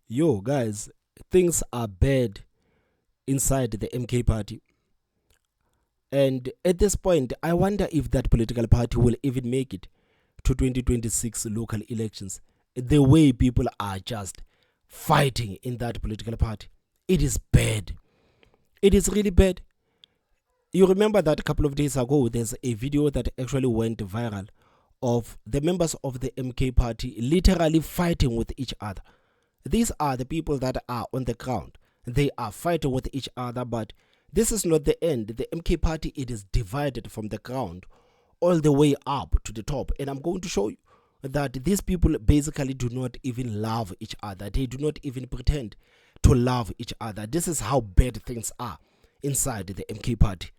Yo, guys, things are bad inside the MK party. And at this point, I wonder if that political party will even make it to 2026 local elections. The way people are just fighting in that political party, it is bad. It is really bad. You remember that a couple of days ago, there's a video that actually went viral of the members of the MK party literally fighting with each other. These are the people that are on the ground. They are fighting with each other, but this is not the end. The MK party, it is divided from the ground all the way up to the top. And I'm going to show you that these people basically do not even love each other. They do not even pretend to love each other. This is how bad things are inside the MK party.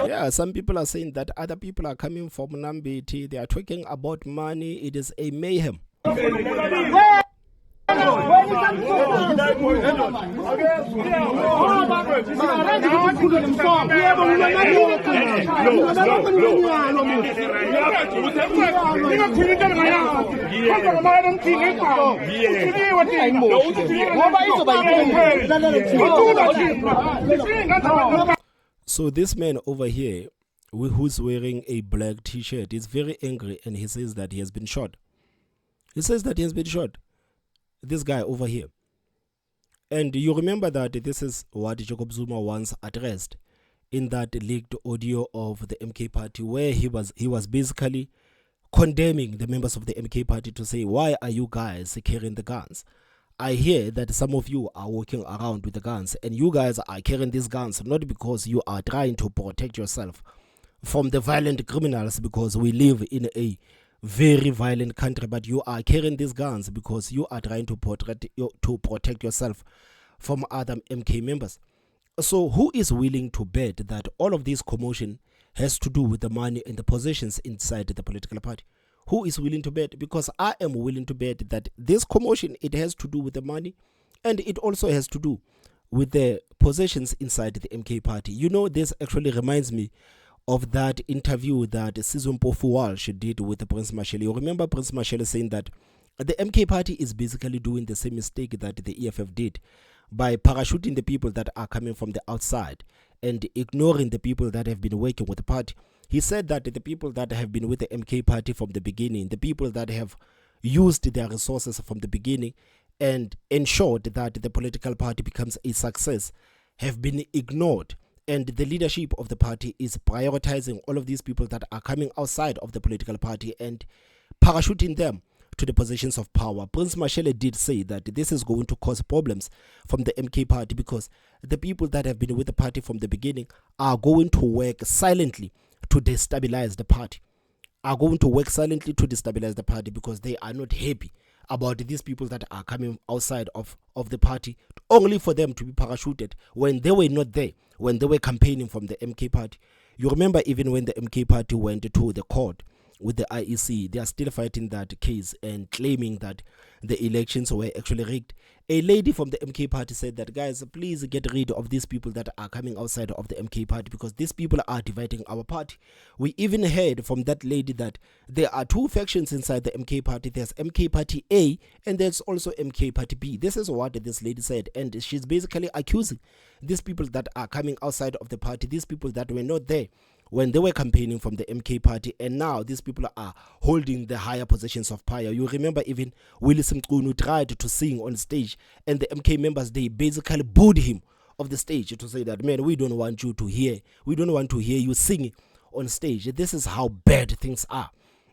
Yeah, some people are saying that other people are coming from Nambiti. They are talking about money. It is a mayhem. So this man over here, who's wearing a black t-shirt, is very angry, and he says that he has been shot. He says that he has been shot. This guy over here. And you remember that this is what Jacob Zuma once addressed in that leaked audio of the MK party, where he was basically condemning the members of the MK party to say, why are you guys carrying the guns? I hear that some of you are walking around with the guns, and you guys are carrying these guns not because you are trying to protect yourself from the violent criminals, because we live in a very violent country, but you are carrying these guns because you are trying to protect yourself from other MK members. So who is willing to bet that all of this commotion has to do with the money and the positions inside the political party? Who is willing to bet? Because I am willing to bet that this commotion, it has to do with the money, and it also has to do with the positions inside the MK party. You know, this actually reminds me of that interview that Shivambu did with Prince Mashele. You remember Prince Mashele saying that the MK party is basically doing the same mistake that the EFF did by parachuting the people that are coming from the outside and ignoring the people that have been working with the party. He said that the people that have been with the MK party from the beginning, the people that have used their resources from the beginning and ensured that the political party becomes a success, have been ignored. And the leadership of the party is prioritizing all of these people that are coming outside of the political party and parachuting them to the positions of power. Prince Mashele did say that this is going to cause problems from the MK party, because the people that have been with the party from the beginning are going to work silently to destabilize the party. Because they are not happy about these people that are coming outside of the party, only for them to be parachuted when they were not there, when they were campaigning from the MK party. You remember, even when the MK party went to the court with the IEC, they are still fighting that case and claiming that the elections were actually rigged. A lady from the MK party said that, guys, please get rid of these people that are coming outside of the MK party, because these people are dividing our party. We even heard from that lady that there are two factions inside the MK party. There's MK party A and there's also MK party B. This is what this lady said, and she's basically accusing these people that are coming outside of the party, these people that were not there when they were campaigning from the MK party, and now these people are holding the higher positions of power. You remember even Willis Mqunu tried to sing on stage, and the MK members, they basically booed him off the stage to say that, man, we don't want to hear you singing on stage. This is how bad things are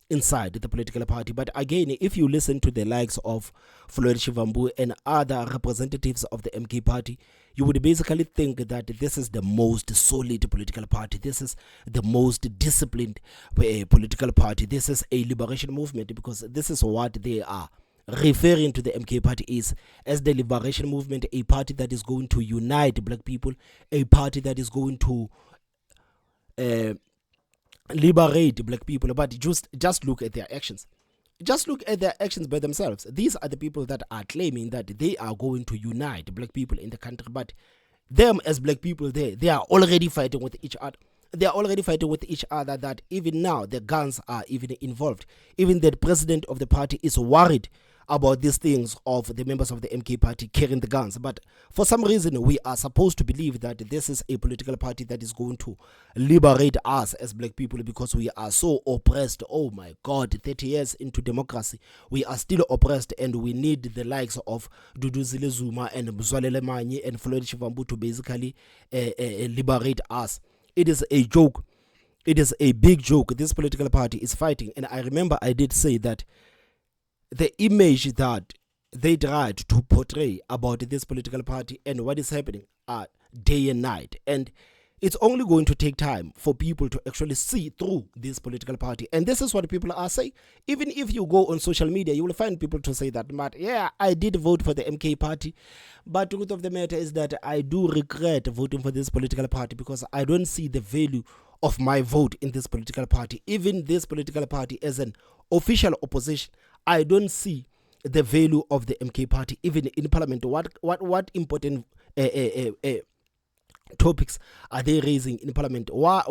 inside the political party. But again, if you listen to the likes of Floyd, Shivambu and other representatives of the MK party, you would basically think that this is the most solid political party. This is the most disciplined political party. This is a liberation movement, because this is what they are referring to the MK party is as the liberation movement, a party that is going to unite black people, a party that is going to liberate black people. But just look at their actions. Just look at their actions by themselves. These are the people that are claiming that they are going to unite black people in the country, but them as black people, they are already fighting with each other. They are already fighting with each other, that even now the guns are even involved. Even the president of the party is worried about these things of the members of the MK party carrying the guns. But for some reason, we are supposed to believe that this is a political party that is going to liberate us as black people, because we are so oppressed. Oh my God, 30 years into democracy, we are still oppressed, and we need the likes of Duduzile, Zuma and Mzwalele Manyi and Floyd Shivambu to basically liberate us. It is a joke. It is a big joke. This political party is fighting. And I remember I did say that the image that they tried to portray about this political party and what is happening are day and night. And it's only going to take time for people to actually see through this political party. And this is what people are saying. Even if you go on social media, you will find people to say that, Matt, yeah, I did vote for the MK party. But the truth of the matter is that I do regret voting for this political party, because I don't see the value of my vote in this political party. Even this political party as an official opposition, I don't see the value of the MK party even in parliament. What important topics are they raising in parliament? Why,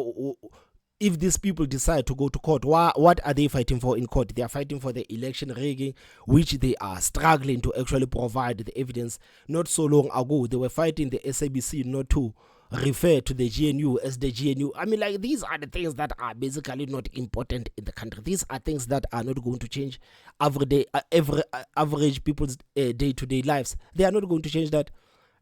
if these people decide to go to court, what are they fighting for in court? They are fighting for the election rigging, which they are struggling to actually provide the evidence. Not so long ago, they were fighting the SABC not to refer to the GNU as the GNU. I mean, like, these are the things that are basically not important in the country. These are things that are not going to change average people's day-to-day lives. They are not going to change that,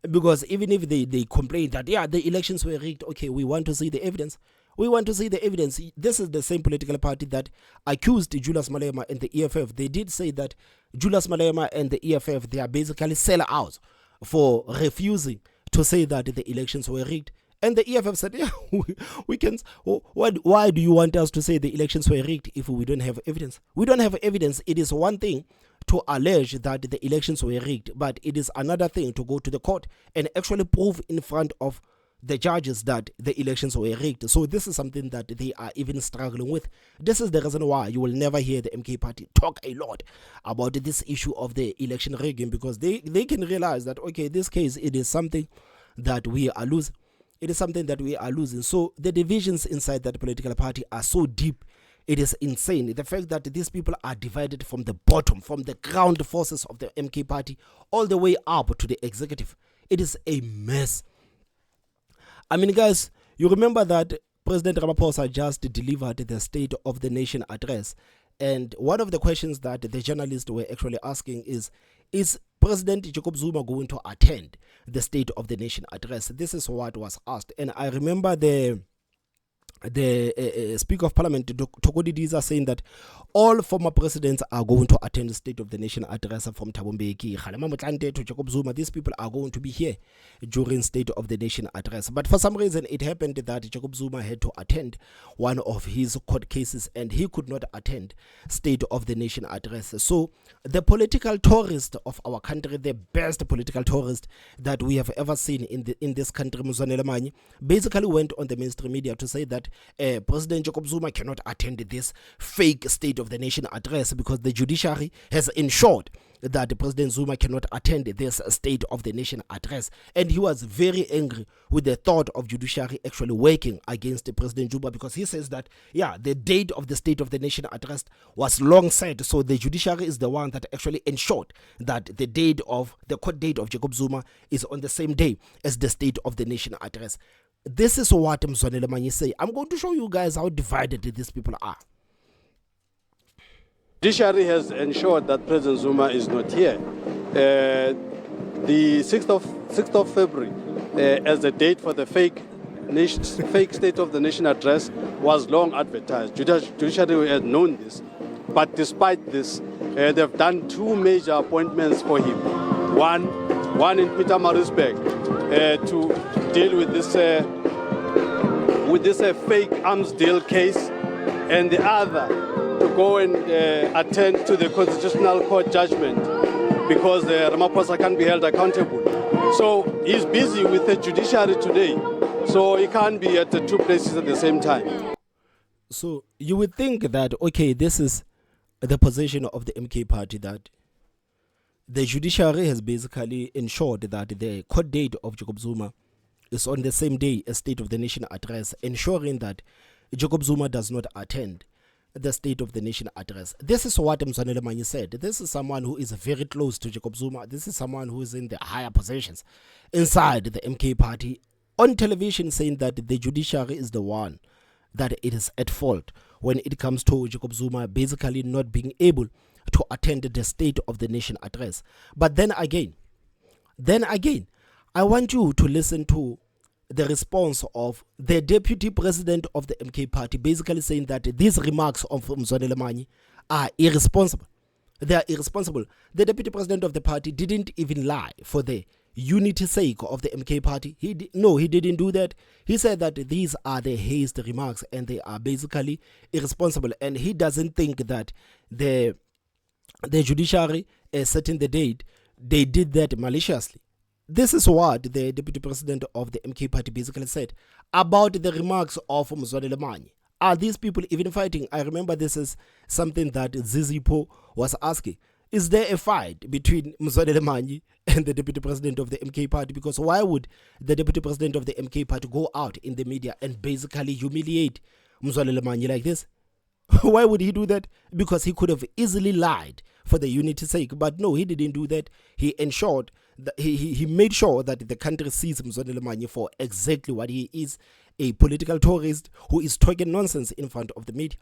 because even if they complain that, yeah, the elections were rigged, okay, we want to see the evidence. We want to see the evidence. This is the same political party that accused Julius Malema and the EFF. They did say that Julius Malema and the EFF, they are basically sellouts for refusing to say that the elections were rigged. And the EFF said, yeah, we can. Why do you want us to say the elections were rigged if we don't have evidence? We don't have evidence. It is one thing to allege that the elections were rigged, but it is another thing to go to the court and actually prove in front of the judges that the elections were rigged. So this is something that they are even struggling with. This is the reason why you will never hear the MK party talk a lot about this issue of the election rigging, because they can realize that, okay, this case, it is something that we are losing. It is something that we are losing. So the divisions inside that political party are so deep. It is insane. The fact that these people are divided from the bottom, from the ground forces of the MK party, all the way up to the executive. It is a mess. I mean, guys, you remember that President Ramaphosa just delivered the State of the Nation address. And one of the questions that the journalists were actually asking is President Jacob Zuma going to attend the State of the Nation address? This is what was asked. And I remember the Speaker of Parliament, Tokodi Diza, saying that all former presidents are going to attend the State of the Nation address from Thabo Mbeki, Kgalema Motlanthe to Jacob Zuma. These people are going to be here during State of the Nation address. But for some reason, it happened that Jacob Zuma had to attend one of his court cases, and he could not attend State of the Nation address. So the political tourist of our country, the best political tourist that we have ever seen in this country, Mzwanele Manyi, basically went on the mainstream media to say that President Jacob Zuma cannot attend this fake State of the Nation address because the judiciary has ensured that President Zuma cannot attend this State of the Nation address. And he was very angry with the thought of judiciary actually working against President Zuma, because he says that, yeah, the date of the State of the Nation address was long set, so the judiciary is the one that actually ensured that the court date of Jacob Zuma is on the same day as the State of the Nation address. This is what Mzwanele Manyi say. I'm going to show you guys how divided these people are. Judiciary has ensured that President Zuma is not here. The 6th of February, as the date for the fake State of the Nation address, was long advertised. Judiciary had known this, but despite this, they've done two major appointments for him. One in Pietermaritzburg to deal with this fake arms deal case, and the other to go and attend to the Constitutional Court judgment because Ramaphosa can't be held accountable. So he's busy with the judiciary today, so he can't be at the two places at the same time. So you would think that, okay, this is the position of the MK party, that the judiciary has basically ensured that the court date of Jacob Zuma is on the same day as State of the Nation address, ensuring that Jacob Zuma does not attend the State of the Nation address. This is what Mzwanele Manyi said. This is someone who is very close to Jacob Zuma. This is someone who is in the higher positions inside the MK party, on television, saying that the judiciary is the one that it is at fault when it comes to Jacob Zuma basically not being able to attend the State of the Nation address. But then again, I want you to listen to the response of the deputy president of the MK party, basically saying that these remarks of Mzwanele Manyi are irresponsible. They are irresponsible. The deputy president of the party didn't even lie for the unity sake of the MK party. He didn't do that. He said that these are the hasty remarks and they are basically irresponsible, and he doesn't think that the judiciary setting the date, they did that maliciously. This is what the deputy president of the MK party basically said about the remarks of Mzwanele Manyi. Are these people even fighting? I remember this is something that Zizipo was asking. Is there a fight between Mzwanele Manyi and the deputy president of the MK party? Because why would the deputy president of the MK party go out in the media and basically humiliate Mzwanele Manyi like this? Why would he do that? Because he could have easily lied for the unity's sake. But no, he didn't do that. He ensured that he made sure that the country sees Mzwanele Manyi for exactly what he is, a political tourist who is talking nonsense in front of the media.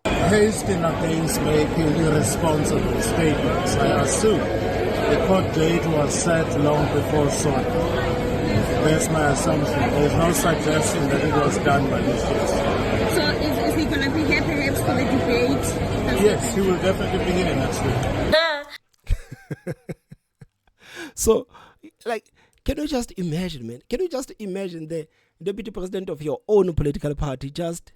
Hasting against making irresponsible statements. I assume the court date was set long before SONA. That's my assumption. There's no suggestion that it was done maliciously. So is he going to be here perhaps for the debate? Yes, he will definitely be here next week. So, like, can you just imagine, man? Can you just imagine the deputy president of your own political party just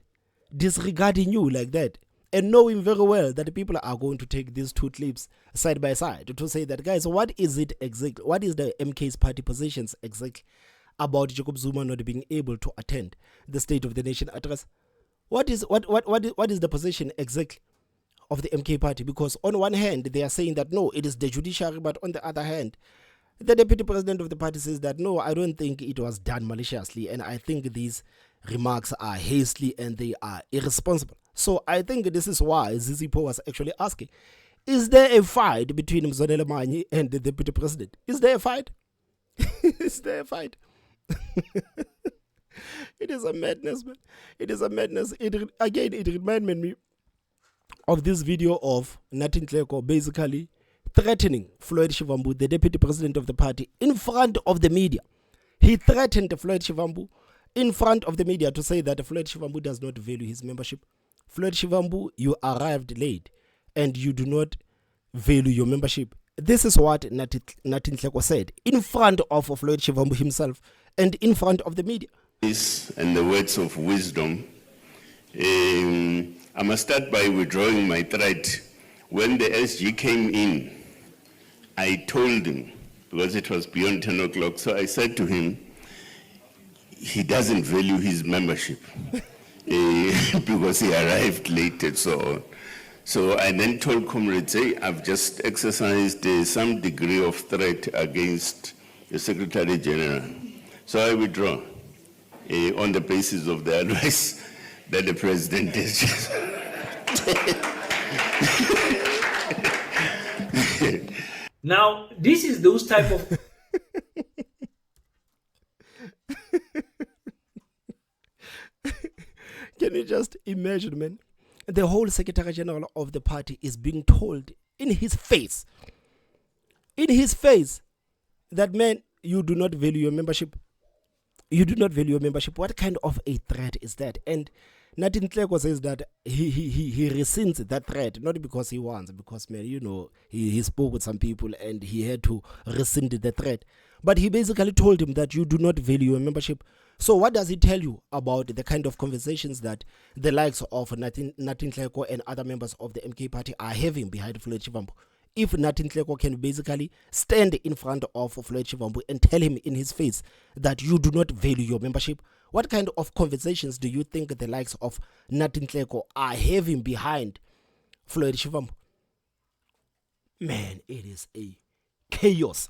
disregarding you like that, and knowing very well that people are going to take these two clips side by side to say that, guys, what is it exactly? What is the MK's party positions exactly about Jacob Zuma not being able to attend the State of the Nation address? What is the position exactly of the MK party? Because on one hand they are saying that no, it is the judiciary, but on the other hand, the deputy president of the party says that no, I don't think it was done maliciously, and I think these remarks are hastily and they are irresponsible. So I think this is why Zizipo was actually asking, is there a fight between Mzwanele Manyi and the deputy president? Is there a fight? Is there a fight? It is a madness, man. It is a madness. It reminded me of this video of Natin Tleko basically threatening Floyd Shivambu, the deputy president of the party, in front of the media. He threatened Floyd Shivambu in front of the media to say that Floyd Shivambu does not value his membership. Floyd Shivambu, you arrived late and you do not value your membership. This is what Natin Tleko said in front of Floyd Shivambu himself and in front of the media. And the words of wisdom, I must start by withdrawing my threat. When the SG came in, I told him, because it was beyond 10 o'clock, so I said to him, he doesn't value his membership because he arrived late and so on. So I then told comrades, hey, I've just exercised some degree of threat against the Secretary General. So I withdraw on the basis of the advice that the President has just Now, this is those type of... Can you just imagine, man? The whole Secretary General of the party is being told in his face, that, man, you do not value your membership. You do not value your membership. What kind of a threat is that? And Natin Tleko says that he rescinds that threat, not because he wants, because, man, he spoke with some people and he had to rescind the threat. But he basically told him that you do not value your membership. So what does he tell you about the kind of conversations that the likes of Natin Tleko and other members of the MK party are having behind Floyd Shivambu? If Natin Tleko can basically stand in front of Floyd Shivambu and tell him in his face that you do not value your membership, what kind of conversations do you think the likes of Natin Tleko are having behind Floyd Shivambu? Man, it is a chaos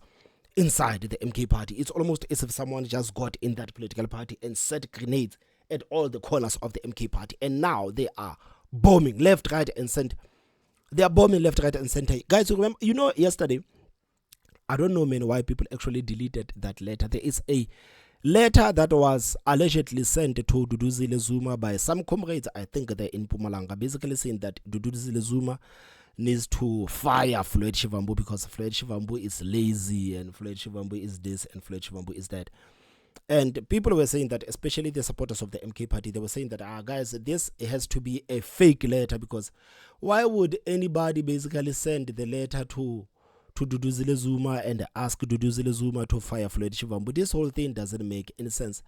inside the MK party. It's almost as if someone just got in that political party and set grenades at all the corners of the MK party. And now they are bombing left, right, and center. They are bombing left, right, and center. Guys, remember, yesterday, I don't know, man, why people actually deleted that letter. There is a letter that was allegedly sent to Duduzile Zuma by some comrades, I think they're in Mpumalanga, basically saying that Duduzile Zuma needs to fire Floyd Shivambu because Floyd Shivambu is lazy and Floyd Shivambu is this and Floyd Shivambu is that. And people were saying that, especially the supporters of the MK party, they were saying that, guys, this has to be a fake letter, because why would anybody basically send the letter to Duduzile Zuma and ask Duduzile Zuma to fire Floyd Shivambu? This whole thing doesn't make any sense.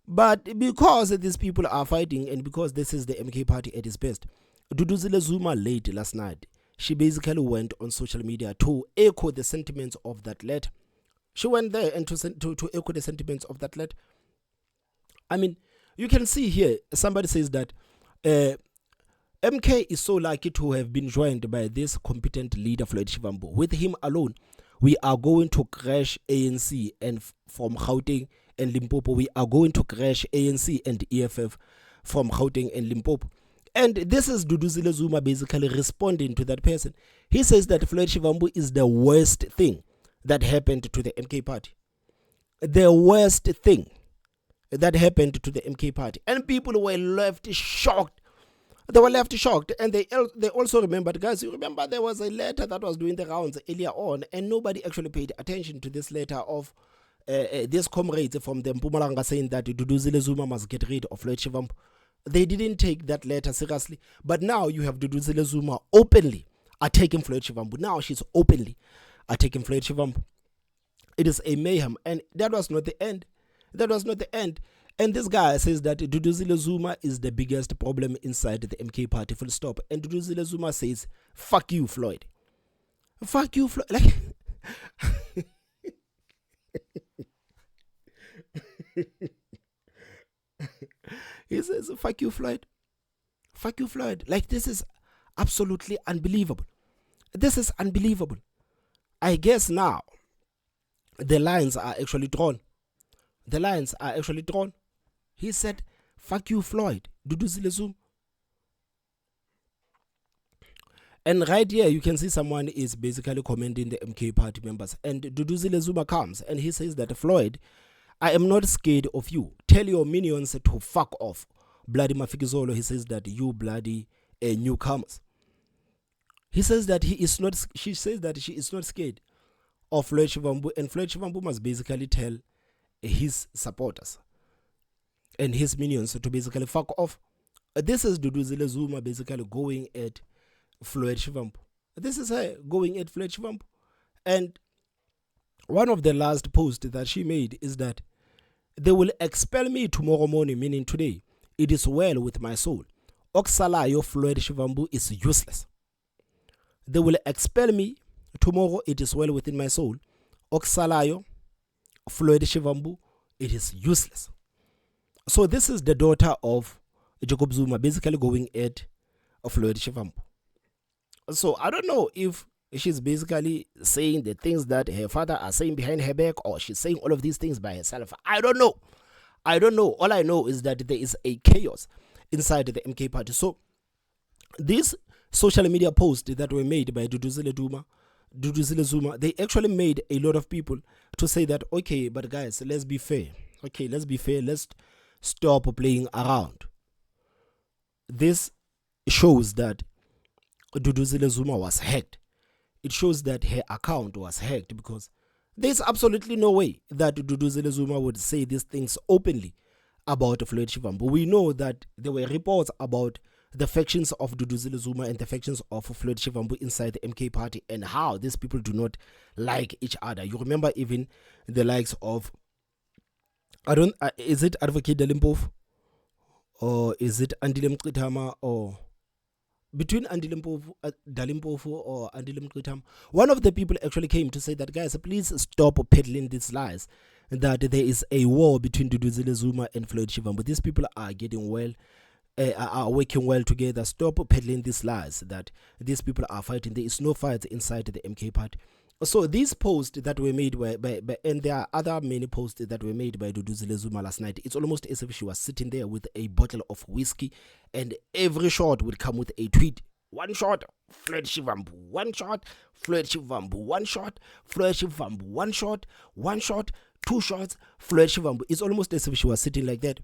But because these people are fighting and because this is the MK party at its best, Duduzile Zuma late last night, she basically went on social media to echo the sentiments of that letter. She went there and to echo the sentiments of that letter. I mean, you can see here, somebody says that MK is so lucky to have been joined by this competent leader, Floyd Shivambu. With him alone, we are going to crash ANC, and from Gauteng and Limpopo, we are going to crash ANC and EFF from Gauteng and Limpopo. And this is Duduzile Zuma basically responding to that person. He says that Floyd Shivambu is the worst thing that happened to the MK party. The worst thing that happened to the MK party. And people were left shocked. They were left shocked. And they also remembered, guys, you remember there was a letter that was doing the rounds earlier on, and nobody actually paid attention to this letter of this comrade from the Mpumalanga saying that Duduzile Zuma must get rid of Floyd Shivambu. They didn't take that letter seriously. But now you have Duduzile Zuma openly attacking Floyd Shivambu. Now she's openly attacking Floyd Shivambu. It is a mayhem. And that was not the end. That was not the end. And this guy says that Duduzile Zuma is the biggest problem inside the MK party, full stop. And Duduzile Zuma says, fuck you, Floyd. Fuck you, Floyd. Like, he says, fuck you, Floyd. Fuck you, Floyd. Like, this is absolutely unbelievable. This is unbelievable. I guess now the lines are actually drawn. The lines are actually drawn. He said, fuck you, Floyd. Duduzile Zuma. And right here, you can see someone is basically commending the MK party members. And Duduzile Zuma comes and he says that, Floyd, I am not scared of you. Tell your minions to fuck off. Bloody Mafikizolo, he says that you bloody newcomers. He says that she says that she is not scared of Floyd Shivambu, and Floyd Shivambu must basically tell his supporters and his minions to basically fuck off. This is Duduzile Zuma basically going at Floyd Shivambu. This is her going at Floyd Shivambu. And one of the last posts that she made is that they will expel me tomorrow morning, meaning today. It is well with my soul. Oksalayo Floyd Shivambu is useless. They will expel me tomorrow. It is well within my soul. Oksalayo Floyd Shivambu, it is useless. So this is the daughter of Jacob Zuma basically going at Floyd Shivambu. So I don't know if she's basically saying the things that her father are saying behind her back, or she's saying all of these things by herself. I don't know. All I know is that there is a chaos inside the MK party. So these social media posts that were made by Duduzile Zuma, they actually made a lot of people to say that, okay, but guys, let's be fair. Okay, let's be fair. Let's stop playing around. This shows that Duduzile Zuma was hacked. It shows that her account was hacked, because There's absolutely no way that Duduzile Zuma would say these things openly about Floyd Shivambu. We know that there were reports about the factions of Duduzile Zuma and the factions of Floyd Shivambu inside the MK party and how these people do not like each other. You remember even the likes of, is it Advocate Dalimpofu or is it Andile Mqitama, or between Dalimpofu or Andile Mqitama, one of the people actually came to say that, guys, please stop peddling these lies that there is a war between Duduzile Zuma and Floyd Shivambu. These people are getting well, are working well together. Stop peddling these lies that these people are fighting. There is no fight inside the MK party. So these posts that were made by and there are other many posts that were made by Duduzile Zuma last night. It's almost as if she was sitting there with a bottle of whiskey, and every shot would come with a tweet. One shot, Floyd Shivambu. One shot, Floyd Shivambu. One shot, Floyd Shivambu. One shot, one shot, two shots, Floyd Shivambu. It's almost as if she was sitting like that.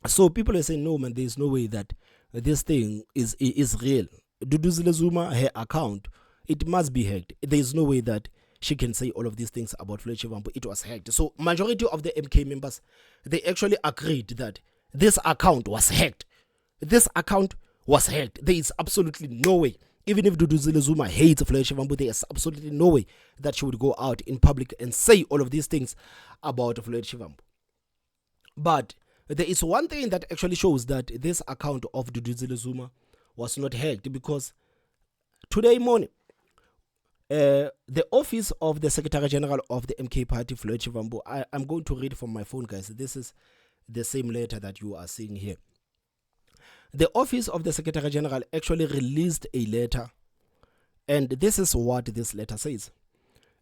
So people are saying, no man, there is no way that this thing is real. Duduzile Zuma, her account, it must be hacked. There is no way that she can say all of these things about Floyd Shivambu. It was hacked. So majority of the MK members, they actually agreed that this account was hacked. This account was hacked. There is absolutely no way. Even if Duduzile Zuma hates Floyd Shivambu, there is absolutely no way that she would go out in public and say all of these things about Floyd Shivambu. But there is one thing that actually shows that this account of Duduzile Zuma was not hacked, because today morning, the office of the Secretary General of the MK Party, Floyd Shivambu, I'm going to read from my phone, guys. This is the same letter that you are seeing here. The office of the Secretary General actually released a letter, and this is what this letter says.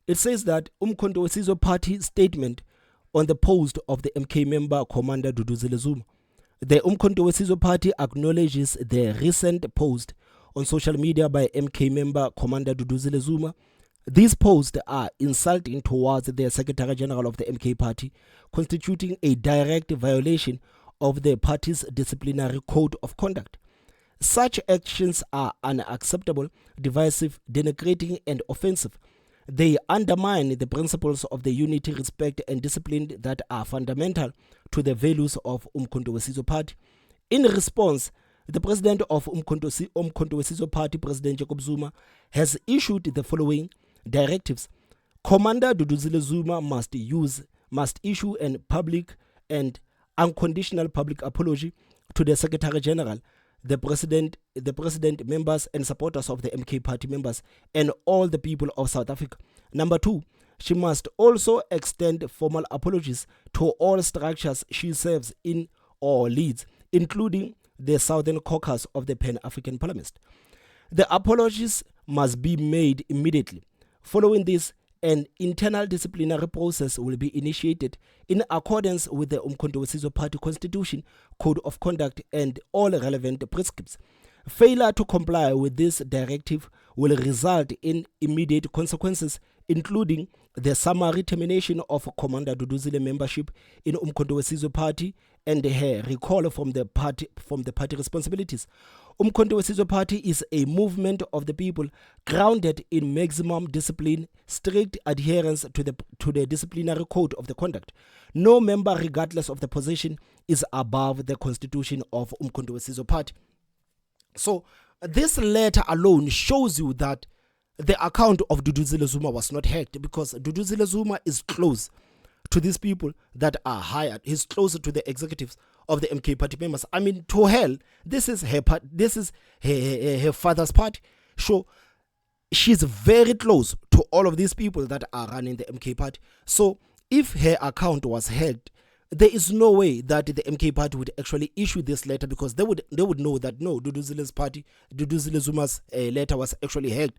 It says that Umkhonto weSizwe Party statement on the post of the MK member Commander Duduzile Zuma. The Umkhonto weSizwe Party acknowledges the recent post on social media by MK member Commander Duduzile Zuma. These posts are insulting towards the Secretary General of the MK Party, constituting a direct violation of the party's disciplinary code of conduct. Such actions are unacceptable, divisive, denigrating, and offensive. They undermine the principles of the unity, respect, and discipline that are fundamental to the values of Umkhonto weSizwe Party. In response, the president of Umkhonto weSizwe Party, President Jacob Zuma, has issued the following directives. Commander Duduzile Zuma must issue a public and unconditional public apology to the Secretary General, the President, members and supporters of the MK Party members, and all the people of South Africa. Number 2, she must also extend formal apologies to all structures she serves in or leads, including the Southern Caucus of the Pan-African Parliament. The apologies must be made immediately. Following this, an internal disciplinary process will be initiated in accordance with the Umkhonto weSizwe Party Constitution, Code of Conduct, and all relevant prescripts. Failure to comply with this directive will result in immediate consequences, including the summary termination of Commander Duduzile membership in Umkhonto weSizwe Party and her recall from the party responsibilities. Umkhonto weSizwe Party is a movement of the people grounded in maximum discipline, strict adherence to the disciplinary code of the conduct. No member, regardless of the position, is above the constitution of Umkhonto weSizwe Party. So this letter alone shows you that the account of Duduzile Zuma was not hacked, because Duduzile Zuma is close to these people that are hired. He's closer to the executives of the MK Party members. I mean, to hell, this is her part. This is her father's party. So she's very close to all of these people that are running the MK Party. So if her account was hacked, there is no way that the MK Party would actually issue this letter, because they would know that no, Duduzile Zuma's letter was actually hacked.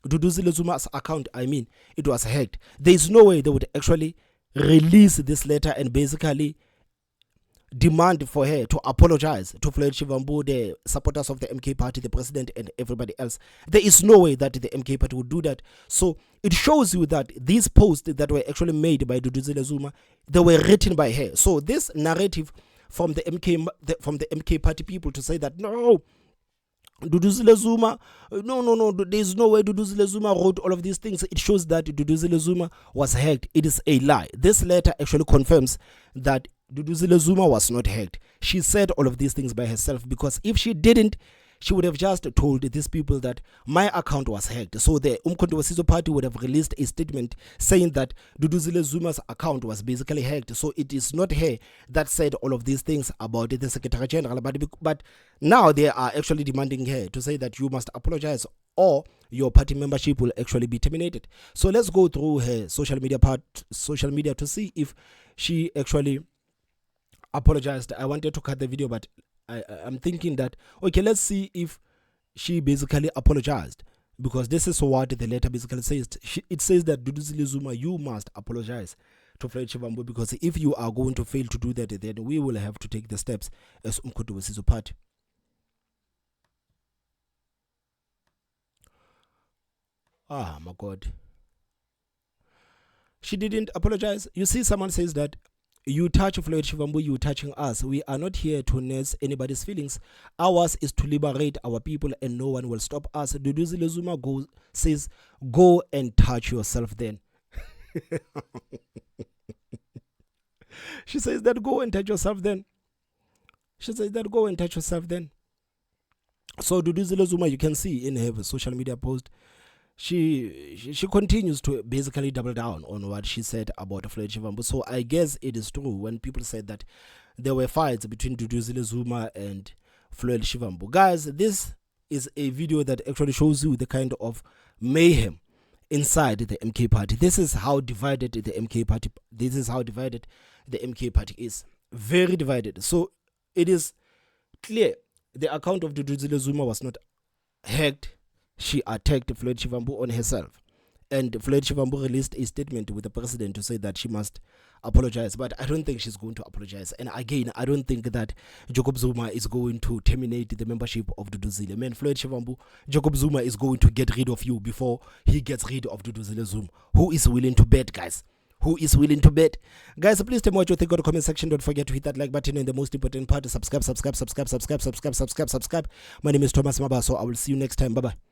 Duduzile Zuma's account, it was hacked. There is no way they would actually release this letter and basically demand for her to apologize to Floyd Shivambu, the supporters of the MK Party, the president, and everybody else. There is no way that the MK Party would do that. So it shows you that these posts that were actually made by Duduzile Zuma, they were written by her. So this narrative from the MK Party people to say that no, Duduzile Zuma, no, there's no way Duduzile Zuma wrote all of these things. It shows that Duduzile Zuma was hacked. It is a lie. This letter actually confirms that Duduzile Zuma was not hacked. She said all of these things by herself, because if she didn't, she would have just told these people that my account was hacked. So the Umkhonto we party would have released a statement saying that Duduzile Zuma's account was basically hacked. So it is not her that said all of these things about the Secretary General. But now they are actually demanding her to say that you must apologize or your party membership will actually be terminated. So let's go through her social media to see if she actually apologized. I wanted to cut the video, but I'm thinking that, okay, let's see if she basically apologized, because this is what the letter basically says. It says that Duduzile Zuma, you must apologize to Floyd Shivambu, because if you are going to fail to do that, then we will have to take the steps as Umkhonto we party. Ah, my God. She didn't apologize. You see, someone says that you touch Floyd Shivambu, you touching us. We are not here to nurse anybody's feelings. Ours is to liberate our people, and no one will stop us. Duduzile Zuma says, go and touch yourself then. She says that go and touch yourself then. She says that go and touch yourself then. So Duduzile Zuma, you can see in her social media post, she continues to basically double down on what she said about Floyd Shivambu. So I guess it is true when people said that there were fights between Duduzile Zuma and Floyd Shivambu. Guys, this is a video that actually shows you the kind of mayhem inside the MK party. This is how divided the MK party. This is how divided the MK party is. Very divided. So it is clear the account of Duduzile Zuma was not hacked. She attacked Floyd Shivambu on herself. And Floyd Shivambu released a statement with the president to say that she must apologize. But I don't think she's going to apologize. And again, I don't think that Jacob Zuma is going to terminate the membership of Duduzile. Man, Floyd Shivambu, Jacob Zuma is going to get rid of you before he gets rid of Duduzile Zuma. Who is willing to bet, guys? Who is willing to bet? Guys, please tell me what you think in the comment section. Don't forget to hit that like button, and the most important part, subscribe. My name is Thomas Mabaso. I will see you next time. Bye-bye.